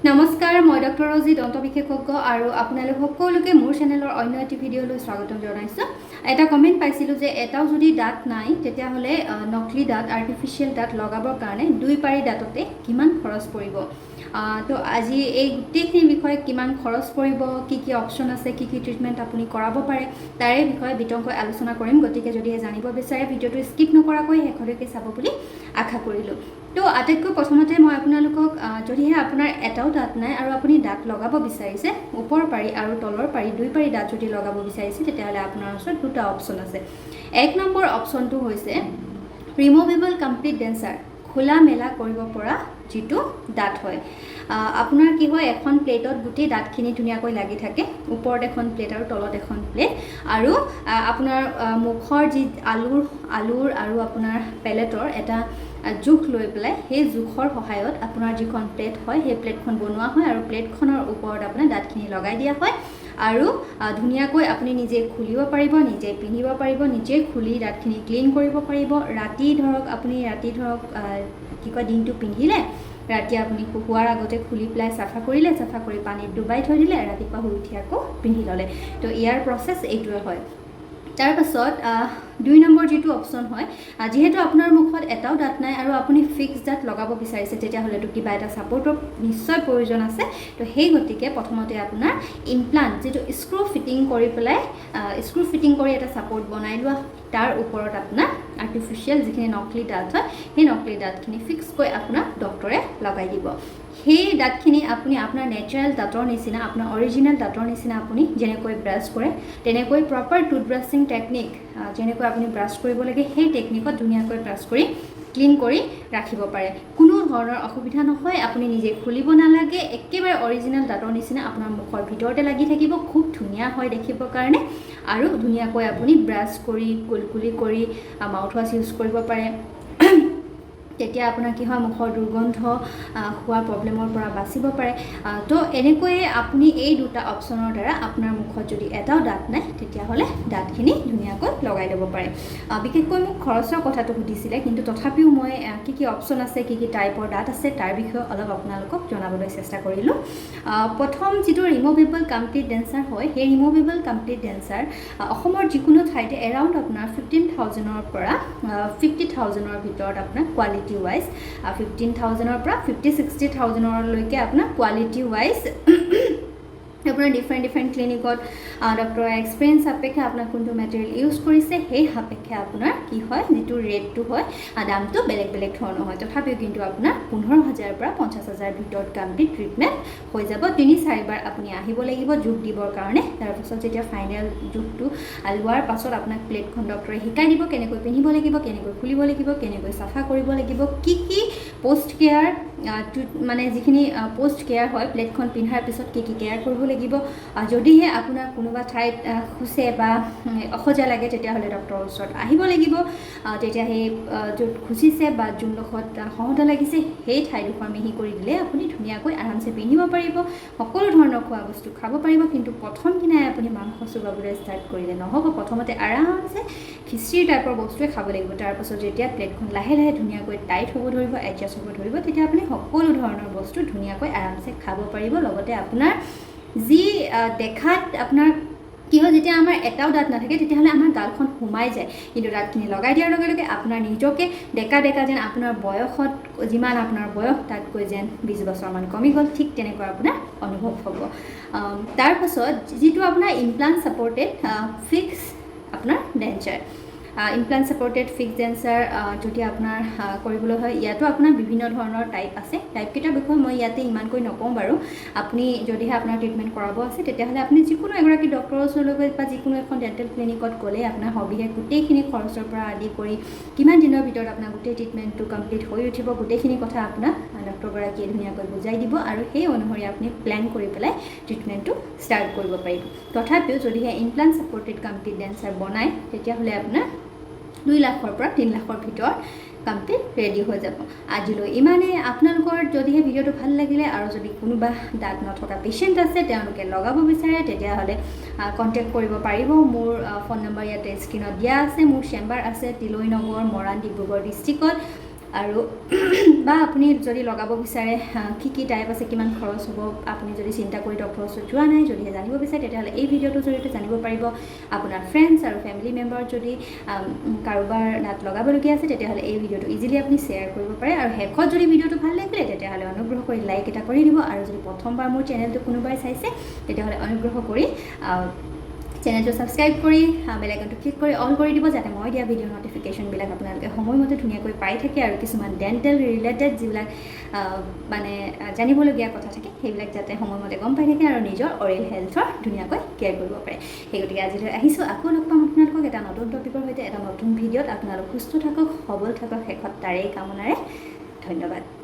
নমস্কাৰ, মই ডক্টৰ ৰজি দন্ত বিশেষজ্ঞ আৰু আপোনালোক সকলোকে মোৰ চেনেলৰ অন্য এটি ভিডিঅ'লৈ স্বাগতম জনাইছোঁ। এটা কমেণ্ট পাইছিলোঁ যে এটাও যদি দাঁত নাই তেতিয়াহ'লে নকলি দাঁত আৰ্টিফিচিয়েল দাঁত লগাবৰ কাৰণে 2 পাৰি দাঁততে কিমান খৰচ পৰিব। তো আজি এই গোটেইখিনি বিষয়ে কিমান খৰচ পৰিব, কি কি অপশ্যন আছে, কি কি ট্ৰিটমেণ্ট আপুনি কৰাব পাৰে তাৰে বিষয়ে বিতংকৈ আলোচনা কৰিম। গতিকে যদিহে জানিব বিচাৰে ভিডিঅ'টো স্কিপ নকৰাকৈ শেষলৈকে চাব বুলি আশা কৰিলোঁ। তো আটাইতকৈ প্ৰথমতে মই আপোনালোকক যদিহে আপোনাৰ এটাও দাঁত নাই আৰু আপুনি দাঁত লগাব বিচাৰিছে, ওপৰ পাৰি আৰু তলৰ পাৰি 2 পাৰি দাঁত যদি লগাব বিচাৰিছে তেতিয়াহ'লে আপোনাৰ ওচৰত 2টা অপশ্যন আছে। 1 নম্বৰ অপশ্যনটো হৈছে ৰিমুভেবল কমপ্লিট ডেঞ্চাৰ, খোলা মেলা কৰিব পৰা যিটো দাঁত হয়। আপোনাৰ কি হয়, এখন প্লেটত গোটেই দাঁতখিনি ধুনীয়াকৈ লাগি থাকে, ওপৰত এখন প্লেট আৰু তলত এখন প্লেট, আৰু আপোনাৰ মুখৰ যি আলুৰ আৰু আপোনাৰ পেলেটৰ এটা জোখ লৈ পেলাই সেই জোখৰ সহায়ত আপোনাৰ যিখন প্লেট হয় সেই প্লেটখন বনোৱা হয় আৰু প্লেটখনৰ ওপৰত আপোনাৰ দাঁতখিনি লগাই দিয়া হয় আৰু ধুনীয়াকৈ আপুনি নিজে খুলিব পাৰিব, নিজে পিন্ধিব পাৰিব, নিজে খুলি দাঁতখিনি ক্লিন কৰিব পাৰিব। ৰাতি ধৰক দিনটো পিন্ধিলে, ৰাতি আপুনি শুৱাৰ আগতে খুলি পেলাই চাফা কৰি পানীত ডুবাই থৈ দিলে, ৰাতিপুৱা শুই উঠি আকৌ পিন্ধি ল'লে। তো ইয়াৰ প্ৰচেছ এইটোৱে হয়। তাৰপাছত 2 নম্বৰ যিটো অপশ্যন হয়, যিহেতু আপোনাৰ মুখত এটাও দাঁত নাই আৰু আপুনি ফিক্স দাঁত লগাব বিচাৰিছে, তেতিয়াহ'লেতো কিবা এটা ছাপৰ্টৰ নিশ্চয় প্ৰয়োজন আছে। তো সেই গতিকে প্ৰথমতে আপোনাৰ ইমপ্লাণ্ট যিটো স্ক্ৰু ফিটিং কৰি এটা ছাপৰ্ট বনাই লোৱা, তাৰ ওপৰত আপোনাৰ আৰ্টিফিচিয়েল যিখিনি নকলি দাঁত হয় সেই নকলি দাঁতখিনি ফিক্সকৈ আপোনাক ডক্টৰে লগাই দিব। সেই দাঁতখিনি আপুনি আপোনাৰ নেচাৰেল দাঁতৰ নিচিনা, আপোনাৰ অৰিজিনেল দাঁতৰ নিচিনা আপুনি যেনেকৈ ব্ৰাছ কৰে তেনেকৈ প্ৰপাৰ টুথব্ৰাছিং টেকনিক, যেনেকৈ আপুনি ব্ৰাছ কৰিব লাগে সেই টেকনিকত ধুনীয়াকৈ ব্ৰাছ কৰি ক্লিন কৰি ৰাখিব পাৰে। কোনো ধৰণৰ অসুবিধা নহয়, আপুনি নিজে খুলিব নালাগে, একেবাৰে অৰিজিনেল দাঁতৰ নিচিনা আপোনাৰ মুখৰ ভিতৰতে লাগি থাকিব, খুব ধুনীয়া হয় দেখিবৰ কাৰণে। আৰু ধুনীয়াকৈ আপুনি ব্ৰাছ কৰি কুলকুলি কৰি মাউথৱাছ ইউজ কৰিব পাৰে। তেতিয়া আপোনাৰ কি হয়, মুখৰ দুৰ্গন্ধ হোৱা প্ৰব্লেমৰ পৰা বাচিব পাৰে। তো এনেকৈয়ে আপুনি এই 2টা অপশ্যনৰ দ্বাৰা আপোনাৰ মুখত যদি এটাও দাঁত নাই তেতিয়াহ'লে দাঁতখিনি ধুনীয়াকৈ লগাই ল'ব পাৰে। বিশেষকৈ মোক খৰচৰ কথাটো সুধিছিলে, কিন্তু তথাপিও মই কি কি অপশ্যন আছে, কি কি টাইপৰ দাঁত আছে তাৰ বিষয়ে অলপ আপোনালোকক জনাবলৈ চেষ্টা কৰিলোঁ। প্ৰথম যিটো ৰিমুভেবল কমপ্লিট ডেঞ্চাৰ হয়, সেই ৰিমুভেবল কমপ্লিট ডেঞ্চাৰ অসমৰ যিকোনো ঠাইতে এৰাউণ্ড আপোনাৰ 15,000ৰ পৰা 50,000ৰ ভিতৰত আপোনাৰ কোৱালিটি ৱাইজ, 15,000ৰ পৰা 50-60,000লৈকে আপোনাৰ কোৱালিটি ৱাইজ আপোনাৰ ডিফাৰেণ্ট ক্লিনিকত ডক্টৰৰ এক্সপিৰিয়েঞ্চ সাপেক্ষে আপোনাৰ কোনটো মেটেৰিয়েল ইউজ কৰিছে সেই সাপেক্ষে আপোনাৰ কি হয়, যিটো ৰেটটো হয় দামটো বেলেগ ধৰণৰ হয়। তথাপিও কিন্তু আপোনাৰ 15,000ৰ পৰা 50,000ৰ ভিতৰত কমপ্লিট ট্ৰিটমেণ্ট হৈ যাব। 3-4 বাৰ আপুনি আহিব লাগিব জোখ দিবৰ কাৰণে। তাৰপাছত যেতিয়া ফাইনেল জোখটো লোৱাৰ পাছত আপোনাক প্লেটখন ডক্টৰে শিকাই দিব, কেনেকৈ পিন্ধিব লাগিব, কেনেকৈ খুলিব লাগিব, কেনেকৈ চাফা কৰিব লাগিব, কি পষ্ট কেয়াৰ, মানে যিখিনি পষ্ট কেয়াৰ হয় প্লেটখন পিন্ধাৰ পিছত কি কেয়াৰ কৰিব লাগিব। যদিহে আপোনাৰ কোনোবা ঠাইত খুচে বা অসজা লাগে তেতিয়াহ'লে ডক্টৰৰ ওচৰত আহিব লাগিব। তেতিয়া সেই য'ত খুচিছে বা যোনডোখৰত সহজা লাগিছে সেই ঠাইডোখৰ মিহি কৰি দিলে আপুনি ধুনীয়াকৈ আৰামছে পিন্ধিব পাৰিব, সকলো ধৰণৰ খোৱা বস্তু খাব পাৰিব। কিন্তু প্ৰথম দিনাই আপুনি মাংস চুবাবলৈ ষ্টাৰ্ট কৰিলে নহ'ব। প্ৰথমতে আৰামছে খিচিৰি টাইপৰ বস্তুৱে খাব লাগিব। তাৰপাছত যেতিয়া প্লেটখন লাহে ধুনীয়াকৈ টাইট হ'ব ধৰিব, এডজাষ্ট হ'ব ধৰিব, তেতিয়া আপুনি সকলো ধৰণৰ বস্তু ধুনীয়াকৈ আৰামছে খাব পাৰিব। লগতে আপোনাৰ যি দেখাত আপোনাৰ কি হয়, যেতিয়া আমাৰ এটাও দাঁত নাথাকে তেতিয়াহ'লে আমাৰ গালখন সোমাই যায়, কিন্তু দাঁতখিনি লগাই দিয়াৰ লগে লগে আপোনাৰ নিজকে ডেকা যেন, আপোনাৰ বয়সত যিমান আপোনাৰ বয়স তাতকৈ যেন 20 বছৰমান কমি গ'ল, ঠিক তেনেকুৱা আপোনাৰ অনুভৱ হ'ব। তাৰপাছত যিটো আপোনাৰ ইমপ্লাণ্ট ছাপৰ্টেড ফিক্স আপোনাৰ dancer, implant supported fix dancer যদি আপোনাৰ কৰিবলৈ হয়, ইয়াতো আপোনাৰ বিভিন্ন ধৰণৰ টাইপ আছে। টাইপকেইটাৰ বিষয়ে মই ইয়াতে ইমানকৈ নকওঁ বাৰু। আপুনি যদিহে আপোনাৰ ট্ৰিটমেণ্ট কৰাব আছে তেতিয়াহ'লে আপুনি যিকোনো এগৰাকী ডক্টৰৰ ওচৰলৈ গৈ বা যিকোনো এখন ডেণ্টেল ক্লিনিকত গ'লে আপোনাৰ সবিশেষ গোটেইখিনি খৰচৰ পৰা আদি কৰি কিমান দিনৰ ভিতৰত আপোনাৰ গোটেই ট্ৰিটমেণ্টটো কমপ্লিট হৈ উঠিব, গোটেইখিনি কথা আপোনাক ডক্টৰগৰাকীয়ে ধুনীয়াকৈ বুজাই দিব আৰু সেই অনুসৰি আপুনি প্লেন কৰি পেলাই ট্ৰিটমেণ্টটো ষ্টাৰ্ট কৰিব পাৰিব। তথাপিও যদিহে ইমপ্লাণ্ট ছাপৰ্টেড কমপ্লিট ডেঞ্চাৰ বনায় তেতিয়াহ'লে আপোনাৰ 2 লাখৰ পৰা 3 লাখৰ ভিতৰত কমপ্লিট ৰেডি হৈ যাব। আজিলৈ ইমানেই। আপোনালোকৰ যদিহে ভিডিঅ'টো ভাল লাগিলে আৰু যদি কোনোবা দাঁত নথকা পেচেণ্ট আছে, তেওঁলোকে লগাব বিচাৰে, তেতিয়াহ'লে কণ্টেক্ট কৰিব পাৰিব। মোৰ ফোন নম্বৰ ইয়াতে স্ক্ৰীণত দিয়া আছে। মোৰ চেম্বাৰ আছে তিলৈ নগৰ, মৰাণ, ডিব্ৰুগড় ডিষ্ট্ৰিক্টত। আৰু বা আপুনি যদি লগাব বিচাৰে কি টাইপ আছে, কিমান খৰচ হ'ব, আপুনি যদি চিন্তা কৰি ডক্টৰৰ ওচৰত যোৱা নাই, যদিহে জানিব বিচাৰে তেতিয়াহ'লে এই ভিডিঅ'টোৰ জৰিয়তে জানিব পাৰিব। আপোনাৰ ফ্ৰেণ্ডছ আৰু ফেমিলি মেম্বাৰত যদি কাৰোবাৰ দাঁত লগাবলগীয়া আছে তেতিয়াহ'লে এই ভিডিঅ'টো ইজিলি আপুনি শ্বেয়াৰ কৰিব পাৰে। আৰু শেষত যদি ভিডিঅ'টো ভাল লাগিলে তেতিয়াহ'লে অনুগ্ৰহ কৰি লাইক এটা কৰি দিব। আৰু যদি প্ৰথমবাৰ মোৰ চেনেলটো কোনোবাই চাইছে তেতিয়াহ'লে অনুগ্ৰহ কৰি চেনেলটো ছাবস্ক্ৰাইব কৰি বেল আইকনটো ক্লিক কৰি অল কৰি দিব, যাতে মই দিয়া ভিডিঅ' নটিফিকেশ্যনবিলাক আপোনালোকে সময়মতে ধুনীয়াকৈ পাই থাকে। আৰু কিছুমান ডেণ্টেল ৰিলেটেড যিবিলাক মানে জানিবলগীয়া কথা থাকে সেইবিলাক যাতে সময়মতে গম পাই থাকে আৰু নিজৰ অৰেল হেল্থৰ ধুনীয়াকৈ কেয়াৰ কৰিব পাৰে। সেই গতিকে আজিলৈ আহিছোঁ, আকৌ লগ পাম আপোনালোকক এটা নতুন টপিকৰ সৈতে, এটা নতুন ভিডিঅ'ত। আপোনালোক সুস্থ থাকক, সবল থাকক, শেষত তাৰেই কামনাৰে ধন্যবাদ।